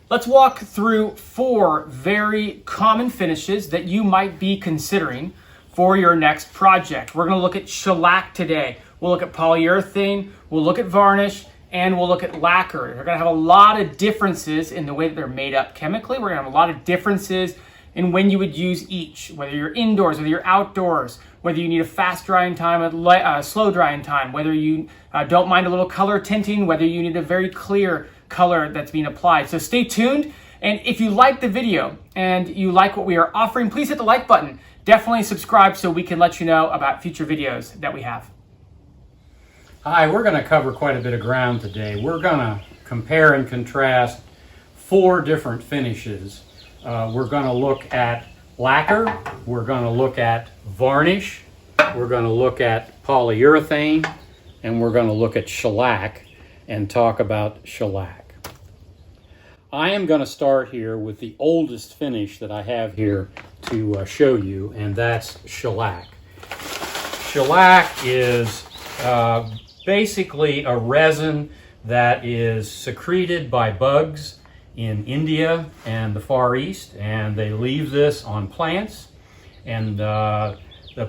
Let's walk through 4 very common finishes that you might be considering for your next project. We're going to look at shellac today. We'll look at polyurethane, we'll look at varnish, and we'll look at lacquer. They're going to have a lot of differences in the way that they're made up chemically. We're going to have a lot of differences in when you would use each, whether you're indoors, whether you're outdoors, whether you need a fast drying time, a slow drying time, whether you don't mind a little color tinting, whether you need a very clear color that's being applied. So stay tuned, and if you like the video and you like what we are offering, please hit the like button. Definitely subscribe so we can let you know about future videos that we have. Hi, we're going to cover quite a bit of ground today. We're going to compare and contrast 4 different finishes. We're going to look at lacquer, we're going to look at varnish, we're going to look at polyurethane, and we're going to look at shellac and talk about shellac. I am going to start here with the oldest finish that I have here to show you, and that's shellac. Shellac is basically a resin that is secreted by bugs in India and the Far East, and they leave this on plants, and the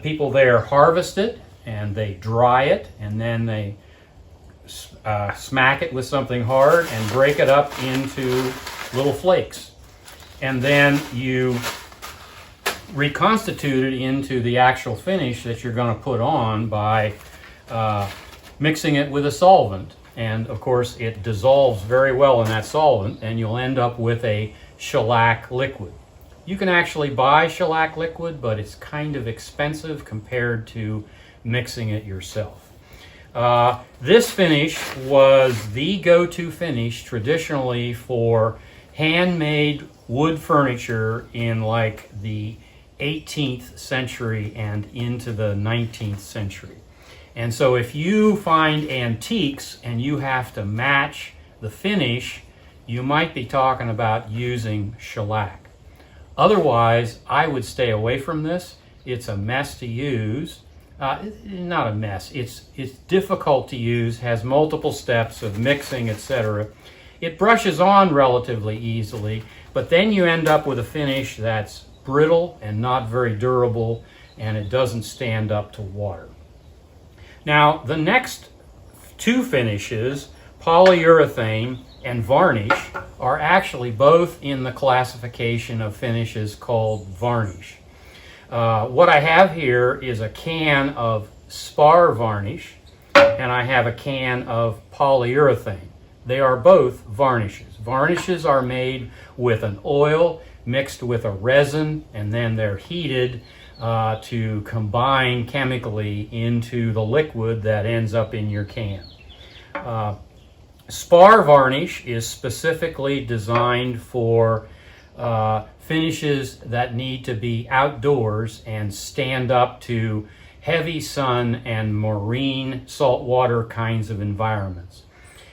people there harvest it and they dry it, and then they smack it with something hard and break it up into little flakes, and then you reconstitute it into the actual finish that you're going to put on by mixing it with a solvent. And of course it dissolves very well in that solvent, and you'll end up with a shellac liquid. You can actually buy shellac liquid, but it's kind of expensive compared to mixing it yourself. This finish was the go-to finish traditionally for handmade wood furniture in like the 18th century and into the 19th century. And so if you find antiques and you have to match the finish, you might be talking about using shellac. Otherwise, I would stay away from this. It's a mess to use. Not a mess, it's difficult to use, has multiple steps of mixing, etc. It brushes on relatively easily, but then you end up with a finish that's brittle and not very durable, and it doesn't stand up to water. Now, the next 2 finishes, polyurethane and varnish, are actually both in the classification of finishes called varnish. What I have here is a can of spar varnish, and I have a can of polyurethane. They are both varnishes. Varnishes are made with an oil mixed with a resin, and then they're heated to combine chemically into the liquid that ends up in your can. Spar varnish is specifically designed for finishes that need to be outdoors and stand up to heavy sun and marine saltwater kinds of environments.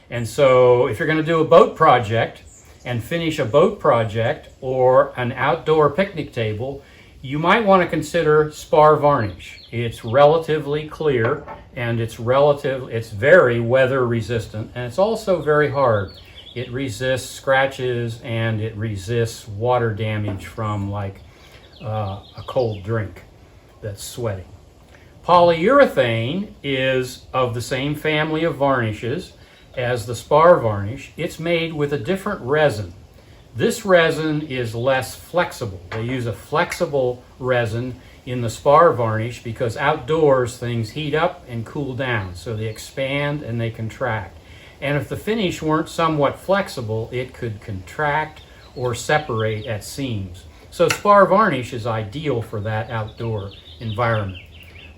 And so if you're going to do a boat project and finish a boat project or an outdoor picnic table, you might want to consider spar varnish. It's relatively clear, and it's very weather resistant, and it's also very hard. It resists scratches, and it resists water damage from like a cold drink that's sweating. Polyurethane is of the same family of varnishes as the spar varnish. It's made with a different resin. This resin is less flexible. They use a flexible resin in the spar varnish because outdoors things heat up and cool down, so they expand and they contract. And if the finish weren't somewhat flexible, it could contract or separate at seams. So spar varnish is ideal for that outdoor environment.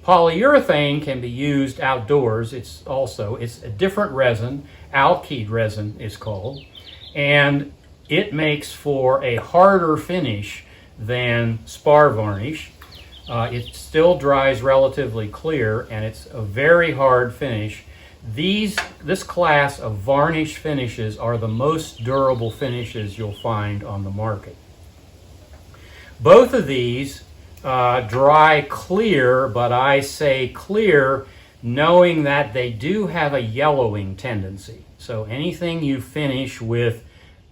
Polyurethane can be used outdoors. It's a different resin, alkyd resin is called, and it makes for a harder finish than spar varnish. It still dries relatively clear, and it's a very hard finish. This class of varnish finishes are the most durable finishes you'll find on the market. Both of these dry clear, but I say clear knowing that they do have a yellowing tendency. So anything you finish with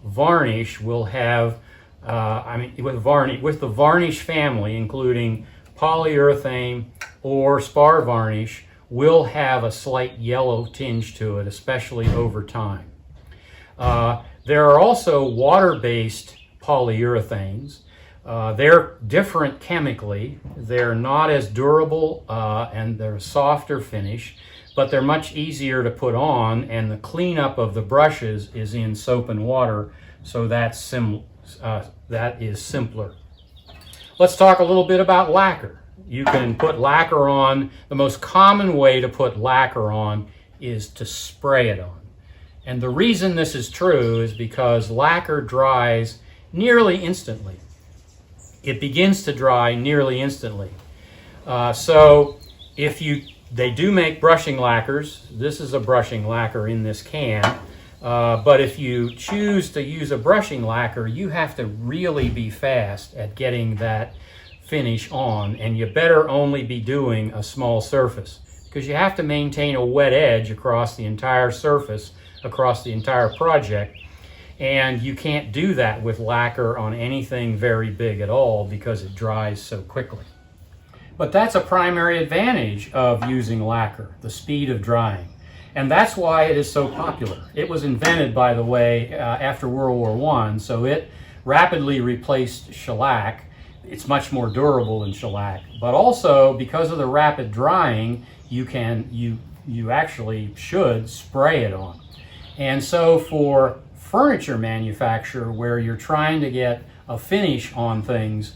Varnish will have, with the Varnish family, including polyurethane or spar varnish, will have a slight yellow tinge to it, especially over time. There are also water-based polyurethanes. They're different chemically. They're not as durable and they're a softer finish, but they're much easier to put on, and the cleanup of the brushes is in soap and water, so that is simpler. Let's talk a little bit about lacquer. You can put lacquer on. The most common way to put lacquer on is to spray it on. And the reason this is true is because lacquer dries nearly instantly. It begins to dry nearly instantly. So they do make brushing lacquers. This is a brushing lacquer in this can. But if you choose to use a brushing lacquer, you have to really be fast at getting that finish on, and you better only be doing a small surface, because you have to maintain a wet edge across the entire surface, across the entire project, and you can't do that with lacquer on anything very big at all because it dries so quickly. But that's a primary advantage of using lacquer, the speed of drying. And that's why it is so popular. It was invented, by the way, after World War I, so it rapidly replaced shellac. It's much more durable than shellac. But also, because of the rapid drying, you actually should spray it on. And so for furniture manufacture, where you're trying to get a finish on things,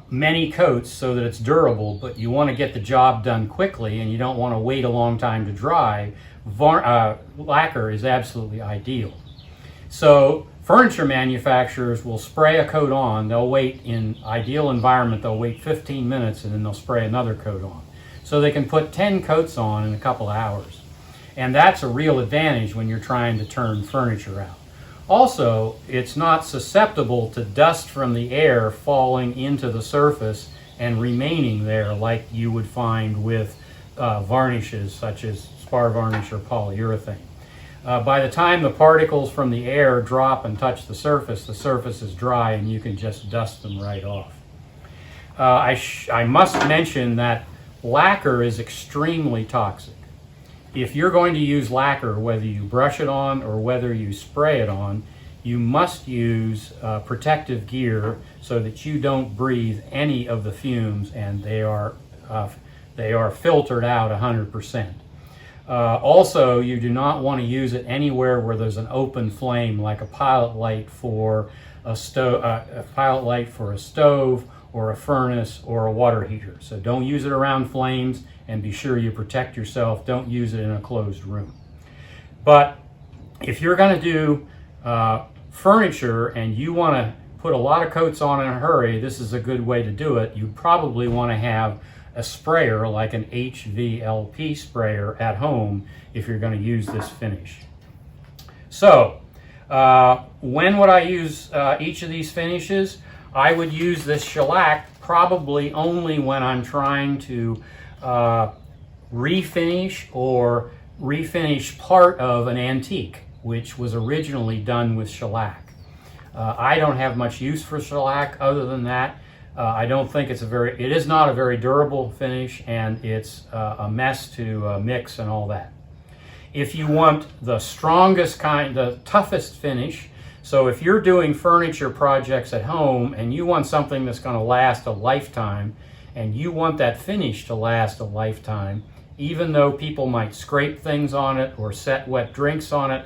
many coats so that it's durable, but you want to get the job done quickly and you don't want to wait a long time to dry, lacquer is absolutely ideal. So furniture manufacturers will spray a coat on. They'll wait, in ideal environment, they'll wait 15 minutes and then they'll spray another coat on. So they can put 10 coats on in a couple of hours. And that's a real advantage when you're trying to turn furniture out. Also, it's not susceptible to dust from the air falling into the surface and remaining there like you would find with varnishes such as spar varnish or polyurethane. By the time the particles from the air drop and touch the surface is dry and you can just dust them right off. I must mention that lacquer is extremely toxic. If you're going to use lacquer, whether you brush it on or whether you spray it on, you must use protective gear so that you don't breathe any of the fumes, and they are filtered out 100%. Also, you do not want to use it anywhere where there's an open flame, like a pilot light for a stove, or a furnace or a water heater. So don't use it around flames, and be sure you protect yourself. Don't use it in a closed room. But if you're going to do furniture and you want to put a lot of coats on in a hurry, this is a good way to do it. You probably want to have a sprayer like an HVLP sprayer at home if you're going to use this finish. So when would I use each of these finishes? I would use this shellac probably only when I'm trying to refinish or refinish part of an antique, which was originally done with shellac. I don't have much use for shellac other than that. I don't think it is not a very durable finish, and it's a mess to mix and all that. If you want the strongest kind, the toughest finish, so if you're doing furniture projects at home and you want something that's going to last a lifetime, and you want that finish to last a lifetime, even though people might scrape things on it or set wet drinks on it,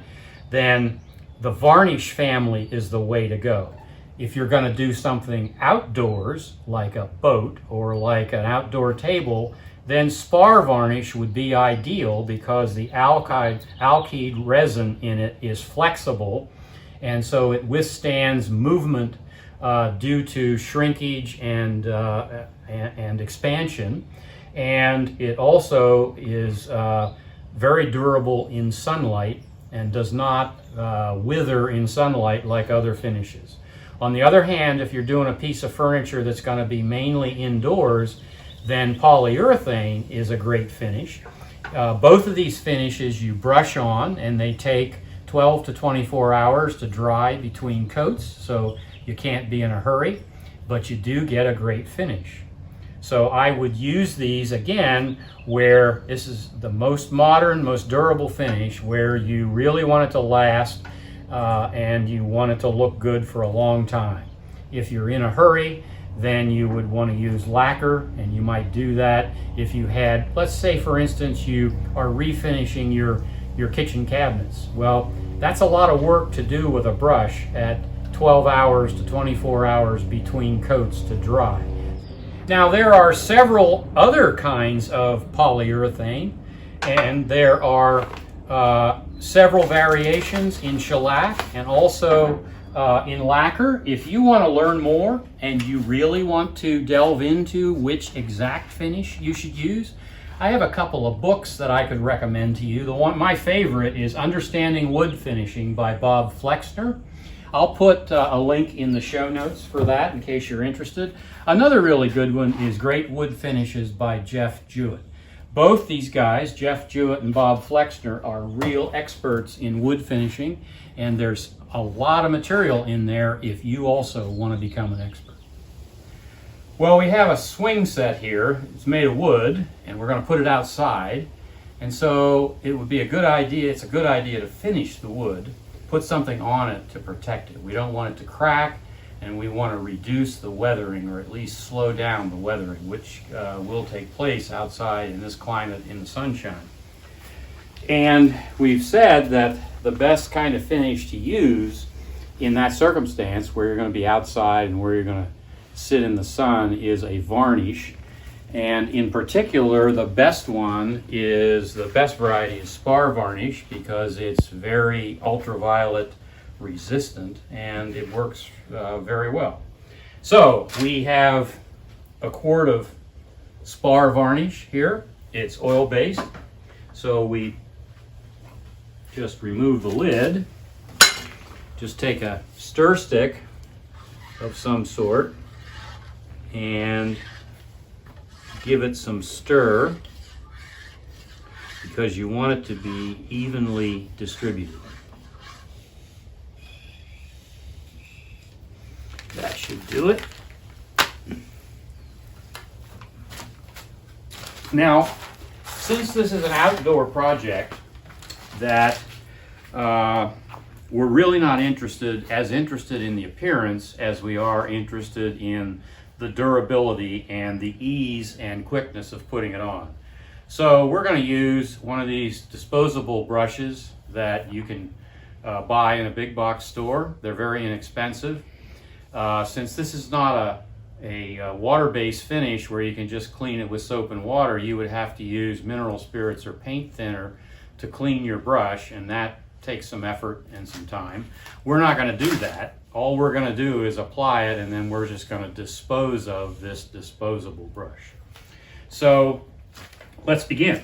then the Varnish family is the way to go. If you're going to do something outdoors, like a boat or like an outdoor table, then spar varnish would be ideal because the alkyd resin in it is flexible, and so it withstands movement due to shrinkage and expansion, and it also is very durable in sunlight and does not wither in sunlight like other finishes. On the other hand, if you're doing a piece of furniture that's going to be mainly indoors, then polyurethane is a great finish. Both of these finishes you brush on, and they take 12 to 24 hours to dry between coats, so you can't be in a hurry, but you do get a great finish. So I would use these again where this is the most modern, most durable finish, where you really want it to last and you want it to look good for a long time. If you're in a hurry, then you would want to use lacquer, and you might do that if you had, let's say for instance, you are refinishing your kitchen cabinets. Well, that's a lot of work to do with a brush at 12 hours to 24 hours between coats to dry. Now, there are several other kinds of polyurethane, and there are several variations in shellac and also in lacquer. If you want to learn more and you really want to delve into which exact finish you should use, I have a couple of books that I could recommend to you. My favorite is Understanding Wood Finishing by Bob Flexner. I'll put a link in the show notes for that in case you're interested. Another really good one is Great Wood Finishes by Jeff Jewett. Both these guys, Jeff Jewett and Bob Flexner, are real experts in wood finishing, and there's a lot of material in there if you also want to become an expert. Well, we have a swing set here. It's made of wood, and we're going to put it outside. And so it would be a good idea, it's a good idea to finish the wood, put something on it to protect it. We don't want it to crack, and we want to reduce the weathering, or at least slow down the weathering, which will take place outside in this climate in the sunshine. And we've said that the best kind of finish to use in that circumstance, where you're going to be outside and where you're going to sit in the sun, is a varnish. And in particular, the best variety is spar varnish, because it's very ultraviolet resistant and it works very well. So we have a quart of spar varnish here. It's oil-based, so we just remove the lid, just take a stir stick of some sort and give it some stir, because you want it to be evenly distributed. That should do it. Now, since this is an outdoor project that we're really not as interested in the appearance as we are interested in the durability and the ease and quickness of putting it on. So we're going to use one of these disposable brushes that you can buy in a big box store. They're very inexpensive. Since this is not a water-based finish where you can just clean it with soap and water, you would have to use mineral spirits or paint thinner to clean your brush, and that takes some effort and some time. We're not going to do that. All we're going to do is apply it, and then we're just going to dispose of this disposable brush. So let's begin.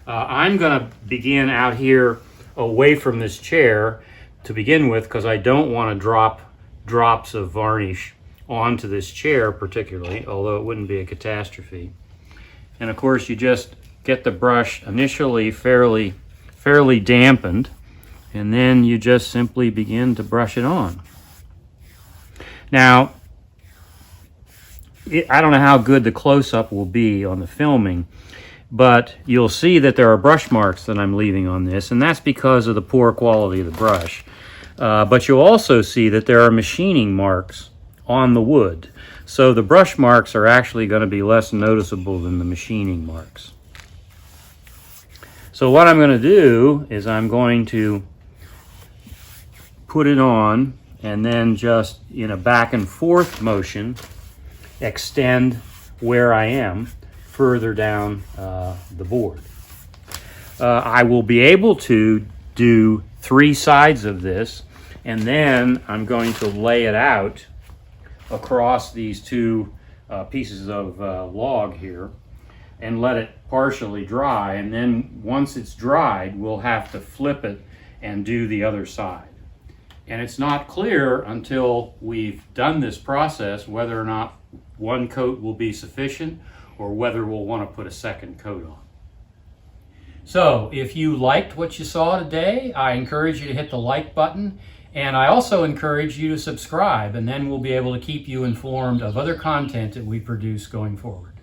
I'm going to begin out here away from this chair to begin with, because I don't want to drop drops of varnish onto this chair particularly, although it wouldn't be a catastrophe. And of course, you just get the brush initially fairly dampened, and then you just simply begin to brush it on. Now, I don't know how good the close-up will be on the filming, but you'll see that there are brush marks that I'm leaving on this, and that's because of the poor quality of the brush. But you'll also see that there are machining marks on the wood. So the brush marks are actually going to be less noticeable than the machining marks. So what I'm going to do is I'm going to put it on, and then just in a back and forth motion extend where I am further down the board. I will be able to do 3 sides of this, and then I'm going to lay it out across these 2 pieces of log here and let it partially dry, and then once it's dried, we'll have to flip it and do the other side. And it's not clear until we've done this process whether or not 1 coat will be sufficient or whether we'll want to put a second coat on. So if you liked what you saw today, I encourage you to hit the like button, and I also encourage you to subscribe, and then we'll be able to keep you informed of other content that we produce going forward.